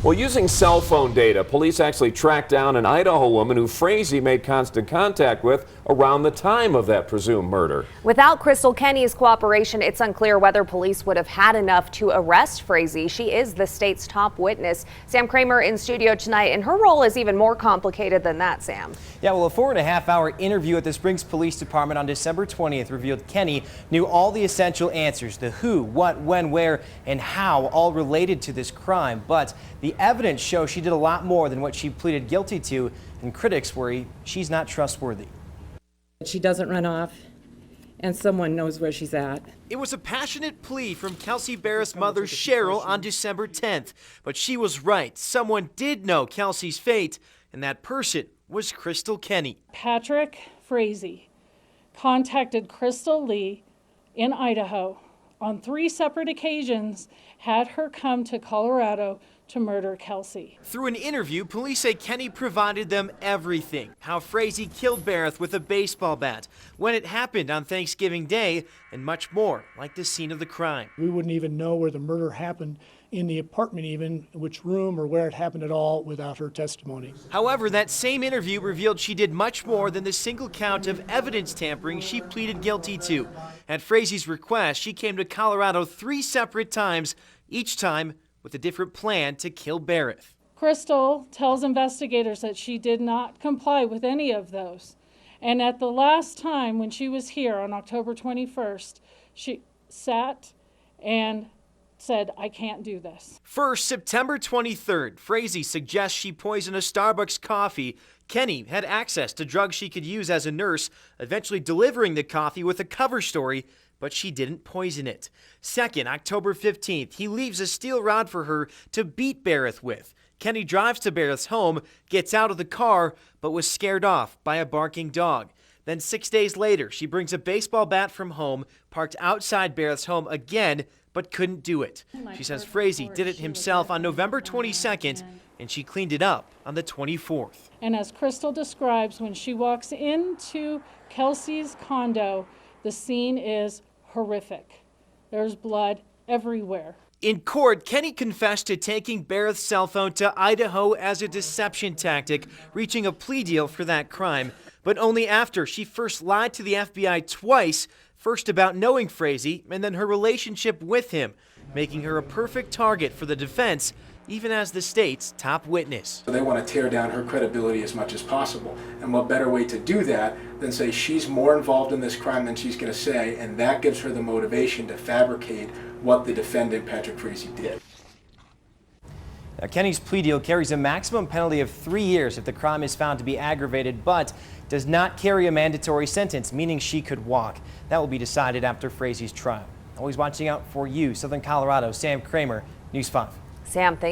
Well, using cell phone data, police actually tracked down an Idaho woman who Frazee made constant contact with around the time of that presumed murder. Without Crystal Kenney's cooperation, it's unclear whether police would have had enough to arrest Frazee. She is the state's top witness. Sam Kramer in studio tonight, and her role is even more complicated than that, Sam. Yeah, well, a 4.5-hour interview at the Springs Police Department on December 20th revealed Kenney knew all the essential answers, the who, what, when, where, and how, all related to this crime. But the evidence shows she did a lot more than what she pleaded guilty to, and critics worry she's not trustworthy. She doesn't run off, and someone knows where she's at. It was a passionate plea from Kelsey Barrett's mother, Cheryl, on December 10th. But she was right. Someone did know Kelsey's fate, and that person was Crystal Kenney. Patrick Frazee contacted Crystal Lee in Idaho on 3 separate occasions, had her come to Colorado to murder Kelsey. Through an interview, police say Kenney provided them everything. How Frazee killed Barrett with a baseball bat, when it happened on Thanksgiving Day, and much more, like the scene of the crime. We wouldn't even know where the murder happened in the apartment, even which room or where it happened at all, without her testimony. However, that same interview revealed she did much more than the single count of evidence tampering she pleaded guilty to. At Frazee's request, she came to Colorado 3 separate times, each time with a different plan to kill Barrett. Crystal tells investigators that she did not comply with any of those. And at the last time when she was here on October 21st, she sat and said, I can't do this. First, September 23rd, Frazee suggests she poison a Starbucks coffee. Kenney had access to drugs she could use as a nurse, eventually delivering the coffee with a cover story, but she didn't poison it. Second, October 15th, he leaves a steel rod for her to beat Barrett with. Kenney drives to Barrett's home, gets out of the car, but was scared off by a barking dog. Then 6 days later, she brings a baseball bat from home, parked outside Barrett's home again, but couldn't do it. She says Frazee did it himself on November 22nd, and she cleaned it up on the 24th. And as Crystal describes, when she walks into Kelsey's condo, the scene is horrific. There's blood everywhere. In court, Kenney confessed to taking Barrett's cell phone to Idaho as a deception tactic, reaching a plea deal for that crime, but only after she first lied to the FBI twice, first about knowing Frazee and then her relationship with him, making her a perfect target for the defense, even as the state's top witness. They want to tear down her credibility as much as possible. And what better way to do that than say she's more involved in this crime than she's going to say, and that gives her the motivation to fabricate what the defendant, Patrick Frazee, did. Now, Kenney's plea deal carries a maximum penalty of 3 years if the crime is found to be aggravated, but does not carry a mandatory sentence, meaning she could walk. That will be decided after Frazee's trial. Always watching out for you, Southern Colorado, Sam Kramer, News 5. Sam, thank you.